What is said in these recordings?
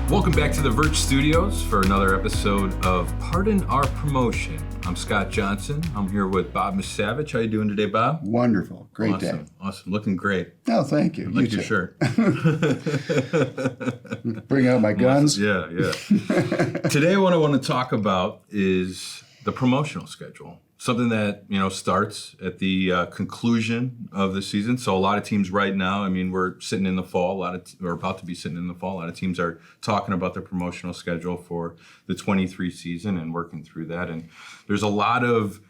Welcome back to the Verge Studios for another episode of Pardon Our Promotion. I'm Scott Johnson. I'm here with Bob Misavage. How you doing today, Bob? Wonderful. Great day. Awesome. Looking great. Oh, thank you. I like your shirt. Bring out my guns. Yeah. Today what I want to talk about is the promotional schedule. Something that, starts at the conclusion of the season. So a lot of teams right now, we're sitting in the fall. We're about to be sitting in the fall. A lot of teams are talking about their promotional schedule for the 23 season and working through that. And there's a lot of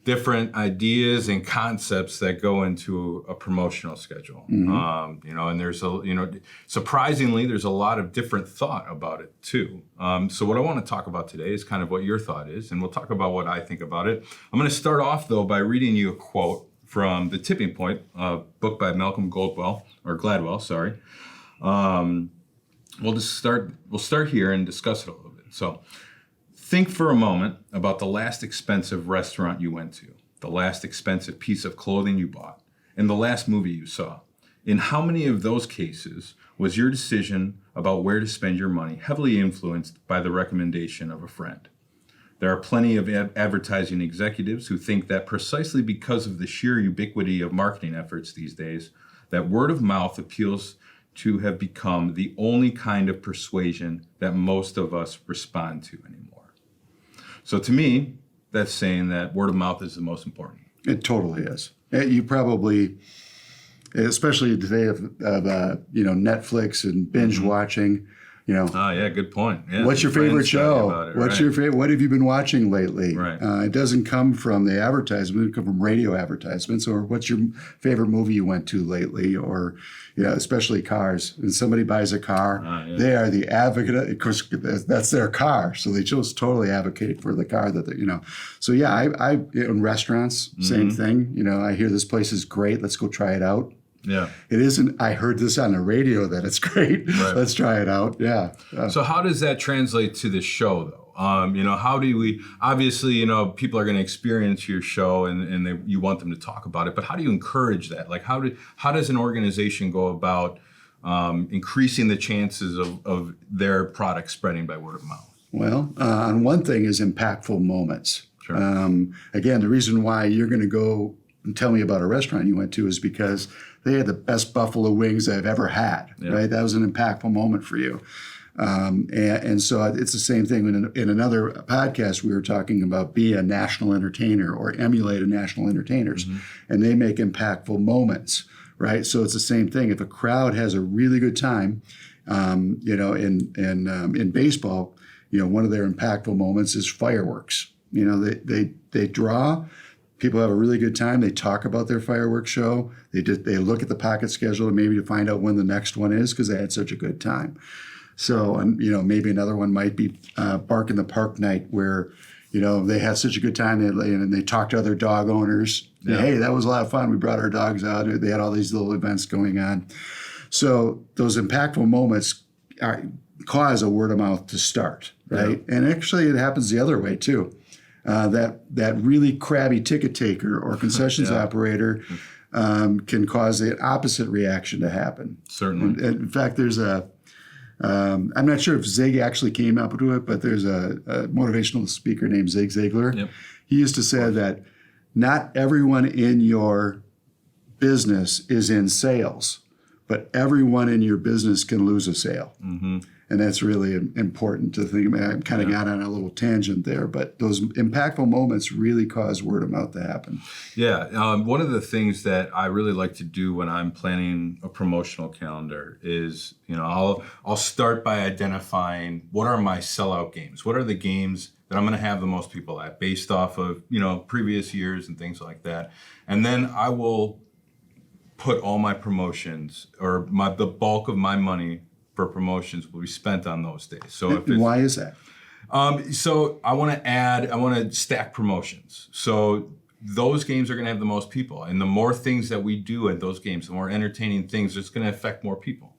different ideas and concepts that go into a promotional schedule. Mm-hmm. And there's surprisingly, there's a lot of different thought about it too. So what I want to talk about today is kind of what your thought is, and we'll talk about what I think about it. I'm going to start off though by reading you a quote from The Tipping Point, a book by Malcolm Gladwell, sorry. We'll start here and discuss it a little bit. So, think for a moment about the last expensive restaurant you went to, the last expensive piece of clothing you bought, and the last movie you saw. In how many of those cases was your decision about where to spend your money heavily influenced by the recommendation of a friend? There are plenty of advertising executives who think that precisely because of the sheer ubiquity of marketing efforts these days, that word of mouth appeals to have become the only kind of persuasion that most of us respond to anymore. So to me, that's saying that word of mouth is the most important. It totally is. You probably, especially today of Netflix and binge watching, Oh yeah, good point. Yeah, what's your favorite show? What's your favorite? What have you been watching lately? Right. It doesn't come from the advertisement; it comes from radio advertisements. Or what's your favorite movie you went to lately? Or especially cars. When somebody buys a car, they are the advocate. Of course, that's their car, so they just totally advocate for the car that they. So yeah, I in restaurants, same thing. I hear this place is great. Let's go try it out. Yeah. It isn't, I heard this on the radio that it's great. Right. Let's try it out. Yeah. So how does that translate to the show though? How do we, obviously, people are going to experience your show and you want them to talk about it, but how do you encourage that? Like how does an organization go about increasing the chances of their product spreading by word of mouth? Well, on one thing is impactful moments. Sure. Again, the reason why you're going to go and tell me about a restaurant you went to is because they had the best buffalo wings I've ever had, right? That was an impactful moment for you. And so it's the same thing. In another podcast, we were talking about be a national entertainer or emulate a national entertainers, and they make impactful moments, right? So it's the same thing. If a crowd has a really good time, in baseball, one of their impactful moments is fireworks. They draw. People have a really good time. They talk about their fireworks show. They look at the pocket schedule maybe to find out when the next one is because they had such a good time. So, maybe another one might be Bark in the Park night where, they had such a good time and they talk to other dog owners. Yeah. Hey, that was a lot of fun. We brought our dogs out. They had all these little events going on. So those impactful moments cause a word of mouth to start, right? Yeah. And actually it happens the other way too. That really crabby ticket taker or concessions operator can cause the opposite reaction to happen. Certainly. And in fact, there's I'm not sure if Zig actually came up with it, but there's a motivational speaker named Zig Ziglar. Yep. He used to say that not everyone in your business is in sales, but everyone in your business can lose a sale. Mm-hmm. And that's really important to think about. I kind of got on a little tangent there, but those impactful moments really cause word of mouth to happen. Yeah. One of the things that I really like to do when I'm planning a promotional calendar is, I'll start by identifying what are my sellout games? What are the games that I'm going to have the most people at based off of, previous years and things like that. And then I will put all my promotions or the bulk of my money for promotions will be spent on those days. So why is that? So I want to stack promotions. So those games are going to have the most people, and the more things that we do at those games, the more entertaining things, it's going to affect more people.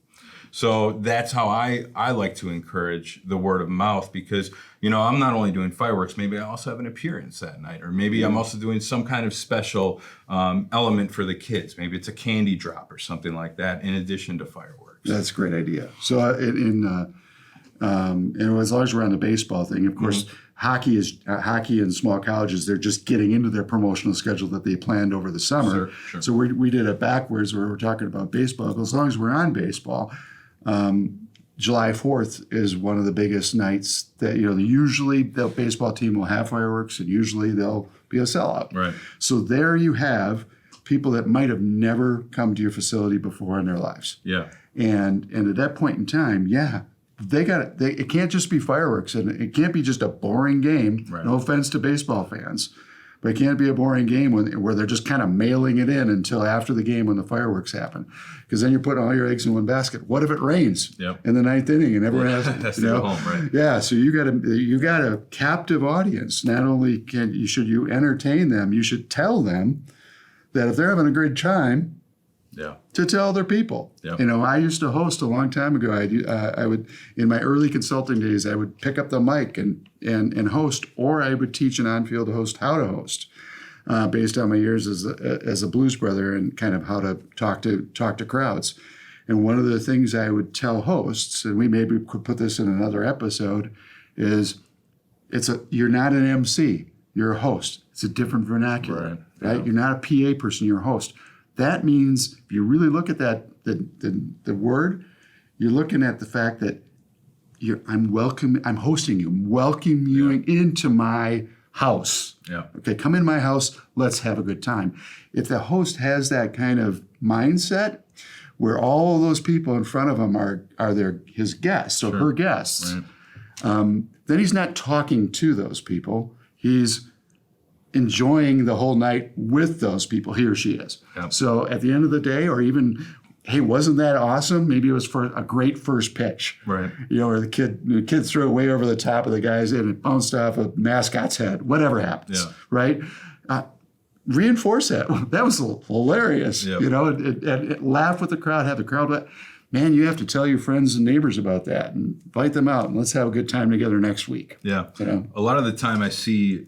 So that's how I like to encourage the word of mouth because, I'm not only doing fireworks, maybe I also have an appearance that night, or maybe I'm also doing some kind of special element for the kids. Maybe it's a candy drop or something like that in addition to fireworks. That's a great idea. So And as long as we're on the baseball thing, of course, hockey in small colleges, they're just getting into their promotional schedule that they planned over the summer. Sure. So we did it backwards where we're talking about baseball. But as long as we're on baseball, July 4th is one of the biggest nights that, usually the baseball team will have fireworks and usually they'll be a sellout. Right. So there you have people that might have never come to your facility before in their lives. Yeah. And at that point in time, it can't just be fireworks and it can't be just a boring game. Right. No offense to baseball fans, but it can't be a boring game where they're just kind of mailing it in until after the game when the fireworks happen. Because then you're putting all your eggs in one basket. What if it rains in the ninth inning and everyone has to go home, right? Yeah, so you got a captive audience. Not only should you entertain them, you should tell them that if they're having a great time, to tell other people. Yeah. I used to host a long time ago. I would, in my early consulting days, I would pick up the mic and host, or I would teach an on-field host how to host, based on my years as a blues brother and kind of how to talk to crowds. And one of the things I would tell hosts, and we maybe could put this in another episode, is you're not an MC, you're a host. It's a different vernacular, right? Yeah. You're not a PA person, you're a host. That means if you really look at that, the word, you're looking at the fact that I'm hosting you, welcoming you into my house. Yeah. Okay, come in my house, let's have a good time. If the host has that kind of mindset where all of those people in front of him are his guests or her guests, then he's not talking to those people. He's enjoying the whole night with those people, he or she is. Yep. So at the end of the day, or even, hey, wasn't that awesome? Maybe it was for a great first pitch. Right. Or the kid threw it way over the top of the guy's head and it bounced off a mascot's head. Whatever happens, right? Reinforce that. That was hilarious. Yep. And laugh with the crowd, have the crowd. Man, you have to tell your friends and neighbors about that and invite them out and let's have a good time together next week. Yeah. A lot of the time I see,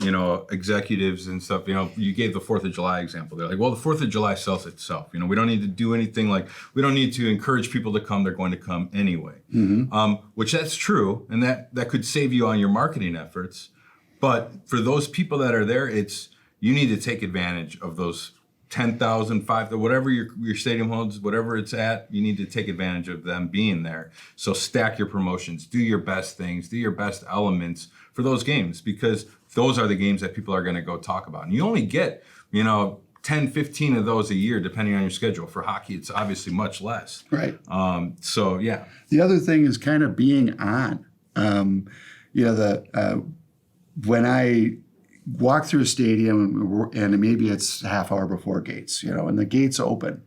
executives and stuff, you gave the 4th of July example. They're like, well, the 4th of July sells itself. We don't need to do anything we don't need to encourage people to come. They're going to come anyway, which that's true. And that could save you on your marketing efforts. But for those people that are there, you need to take advantage of those 10,000, 5,000, whatever your stadium holds, whatever it's at, you need to take advantage of them being there. So stack your promotions, do your best things, do your best elements for those games, because those are the games that people are going to go talk about. And you only get, 10, 15 of those a year, depending on your schedule. For hockey, it's obviously much less. Right. The other thing is kind of being on. When I walk through a stadium and maybe it's a half hour before gates, and the gates open,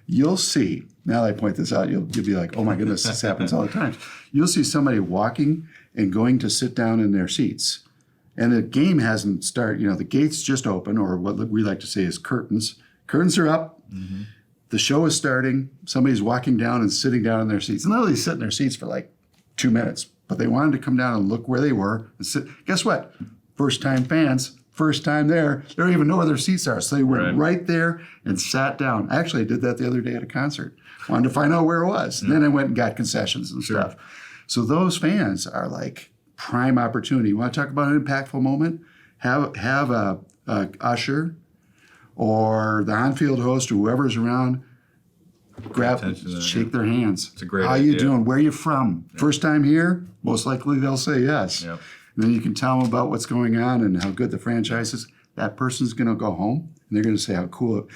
you'll see, now that I point this out, you'll be like, oh my goodness, this happens all the time. You'll see somebody walking and going to sit down in their seats. And the game hasn't started, the gates just open, or what we like to say is curtains. Curtains are up. Mm-hmm. The show is starting. Somebody's walking down and sitting down in their seats. And they sit in their seats for like 2 minutes, but they wanted to come down and look where they were and sit. Guess what? First-time fans, first time there, they don't even know where their seats are. So they went right there and sat down. Actually, I did that the other day at a concert. Wanted to find out where it was. And then I went and got concessions and stuff. So those fans are like prime opportunity. You want to talk about an impactful moment? Have a usher or the on-field host or whoever's around, shake their hands. It's a great How idea. you doing? Where you from? Yeah. First time here? Most likely they'll say yes. Yep. And then you can tell them about what's going on and how good the franchise is. That person's going to go home and they're going to say how cool.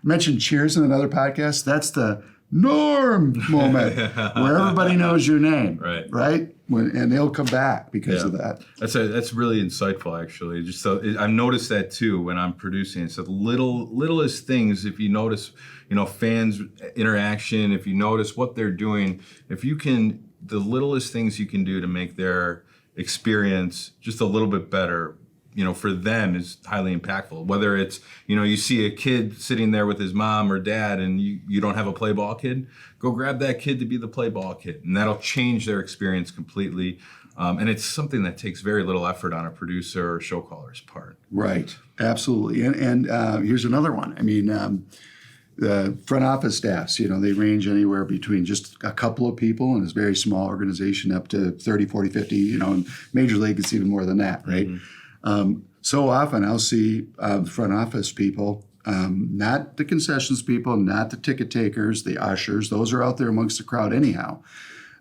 Mentioned Cheers in another podcast. That's the Norm moment where everybody knows your name. Right? And they'll come back because of that. That's really insightful, actually. Just so I've noticed that too when I'm producing. So the littlest things, if you notice, fans interaction, if you notice what they're doing, the littlest things you can do to make their experience just a little bit better, for them is highly impactful. Whether it's, you see a kid sitting there with his mom or dad and you don't have a play ball kid, go grab that kid to be the play ball kid. And that'll change their experience completely. And it's something that takes very little effort on a producer or show caller's part. Right. Absolutely. And here's another one. I mean, front office staffs, they range anywhere between just a couple of people in a very small organization up to 30, 40, 50, in Major League, it's even more than that, right? So often I'll see the front office people, not the concessions people, not the ticket takers, the ushers. Those are out there amongst the crowd anyhow.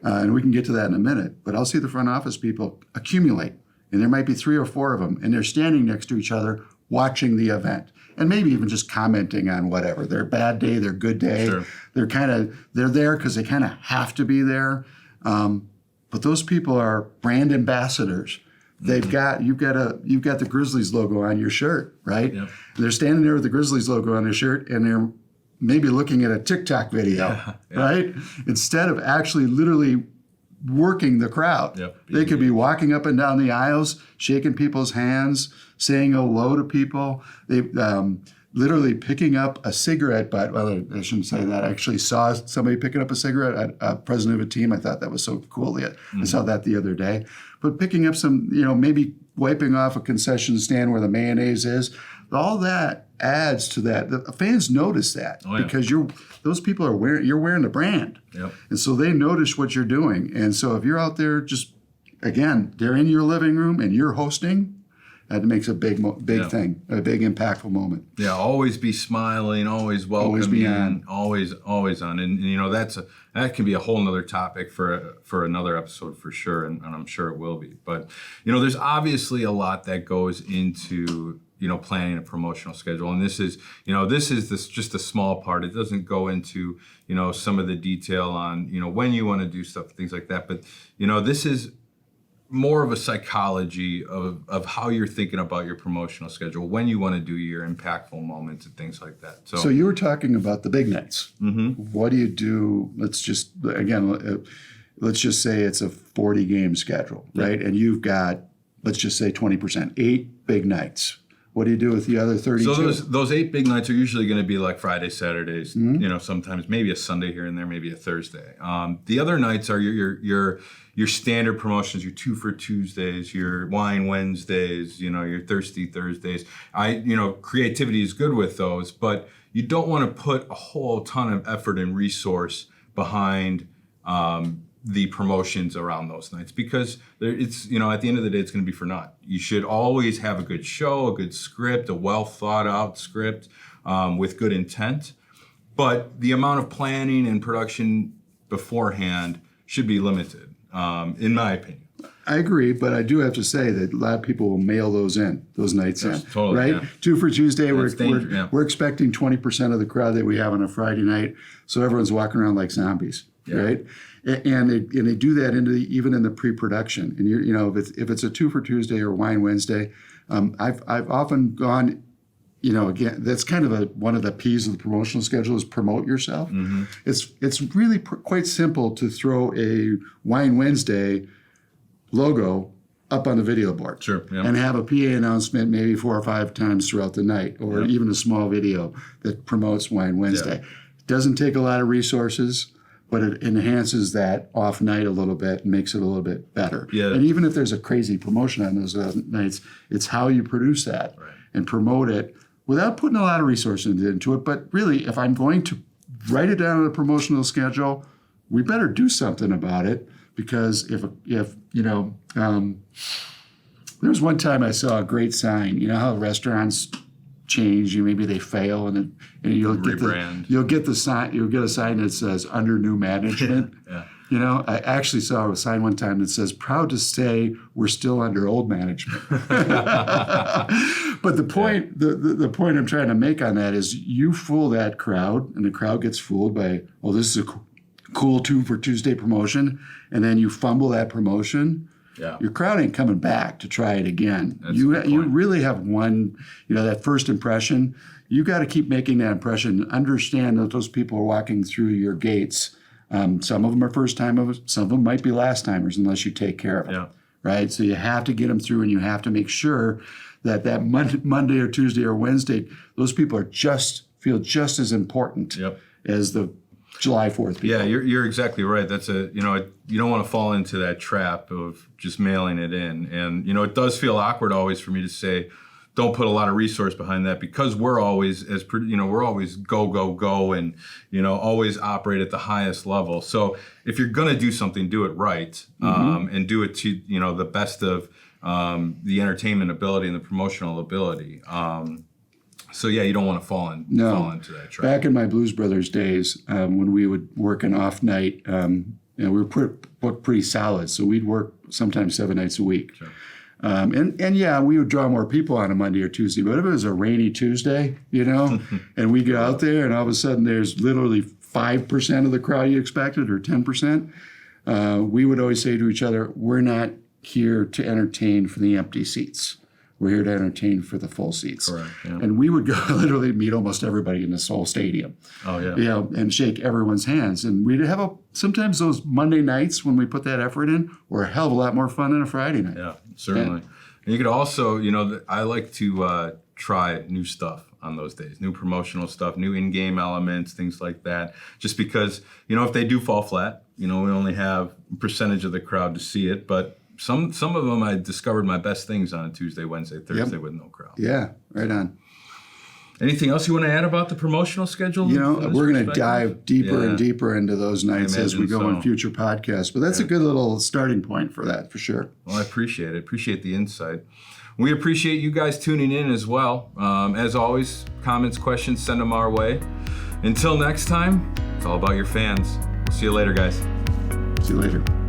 And we can get to that in a minute. But I'll see the front office people accumulate. And there might be 3 or 4 of them. And they're standing next to each other watching the event. And maybe even just commenting on whatever. Their bad day, their good day. Sure. They're there because they kind of have to be there. But those people are brand ambassadors. You've got the Grizzlies logo on your shirt, right? Yep. They're standing there with the Grizzlies logo on their shirt, and they're maybe looking at a TikTok video, right? Instead of actually literally working the crowd. Yep. They could be walking up and down the aisles, shaking people's hands, saying hello to people. They literally picking up a cigarette butt. Well, I shouldn't say that. I actually saw somebody picking up a cigarette, a president of a team. I thought that was so cool. I saw that the other day. But picking up some, maybe wiping off a concession stand where the mayonnaise is, all that adds to that. The fans notice that because those people you're wearing the brand. Yep. And so they notice what you're doing. And so if you're out there they're in your living room and you're hosting, that makes a big thing, a big impactful moment. Yeah, always be smiling, always welcoming, always be on, always on, and that can be a whole nother topic for another episode for sure, and I'm sure it will be. But there's obviously a lot that goes into planning a promotional schedule, and this is just a small part. It doesn't go into some of the detail on when you want to do stuff, things like that. But this is more of a psychology of how you're thinking about your promotional schedule, when you want to do your impactful moments and things like that. So you were talking about the big nights. Mm-hmm. What do you do? Let's just say it's a 40-game schedule, right? And you've got, let's just say 20%, 8 big nights. What do you do with the other 32? So those 8 big nights are usually going to be like Fridays, Saturdays, sometimes maybe a Sunday here and there, maybe a Thursday. The other nights are your standard promotions, your 2 for Tuesdays, your Wine Wednesdays, your Thirsty Thursdays. Creativity is good with those, but you don't want to put a whole ton of effort and resource behind the promotions around those nights, because it's at the end of the day it's going to be for naught. You should always have a good show, a good script, a well thought out script with good intent, but the amount of planning and production beforehand should be limited, in my opinion. I agree, but I do have to say that a lot of people will mail those nights in, totally, right? Yeah. 2 for Tuesday, we're expecting 20% of the crowd that we have on a Friday night, so everyone's walking around like zombies, right? And they do that even in the pre-production. And if it's a 2 for Tuesday or Wine Wednesday, I've often gone, again, that's kind of one of the P's of the promotional schedule is promote yourself. Mm-hmm. It's really quite simple to throw a Wine Wednesday logo up on the video board, and have a PA announcement maybe 4 or 5 times throughout the night, or even a small video that promotes Wine Wednesday. It doesn't take a lot of resources, but it enhances that off night a little bit and makes it a little bit better. Yeah. And even if there's a crazy promotion on those nights, it's how you produce that and promote it without putting a lot of resources into it. But really, if I'm going to write it down on a promotional schedule, we better do something about it, because if there was one time I saw a great sign. You know how restaurants change, maybe they fail, and you'll get a sign that says under new management. Yeah. I actually saw a sign one time that says proud to say we're still under old management. But the point the point I'm trying to make on that is you fool that crowd, and the crowd gets fooled by, oh, this is a cool 2 for Tuesday promotion, and then you fumble that promotion. Yeah. Your crowd ain't coming back to try it again. You really have one, that first impression. You got to keep making that impression. Understand that those people are walking through your gates. Some of them are first timers. Some of them might be last timers unless you take care of them. Yeah. Right. So you have to get them through, and you have to make sure that Monday or Tuesday or Wednesday, those people feel just as important as the July 4th people. Yeah, you're exactly right. That's you don't want to fall into that trap of just mailing it in. And, it does feel awkward always for me to say don't put a lot of resource behind that because we're always we're always go and always operate at the highest level. So if you're gonna do something, do it right, and do it to the best of the entertainment ability and the promotional ability. So yeah, you don't want to fall into that trap. Back in my Blues Brothers days, when we would work an off night, we were booked pretty solid, so we'd work sometimes 7 nights a week. Sure. And yeah, we would draw more people on a Monday or Tuesday, but if it was a rainy Tuesday, and we go out there and all of a sudden there's literally 5% of the crowd you expected or 10%, we would always say to each other, we're not here to entertain for the empty seats. We're here to entertain for the full seats. Correct. Yeah. And we would go literally meet almost everybody in this whole stadium. Oh yeah. And shake everyone's hands. And we'd have sometimes those Monday nights when we put that effort in were a hell of a lot more fun than a Friday night. Yeah, certainly. And you could also, I like to try new stuff on those days, new promotional stuff, new in-game elements, things like that. Just because, if they do fall flat, we only have a percentage of the crowd to see it, but some of them I discovered my best things on Tuesday, Wednesday, Thursday with no crowd. Yeah, right on. Anything else you want to add about the promotional schedule? We're going to dive deeper and deeper into those nights as we go in future podcasts. But that's a good little starting point for that, for sure. Well, I appreciate it. Appreciate the insight. We appreciate you guys tuning in as well. As always, comments, questions, send them our way. Until next time, it's all about your fans. See you later, guys. See you later.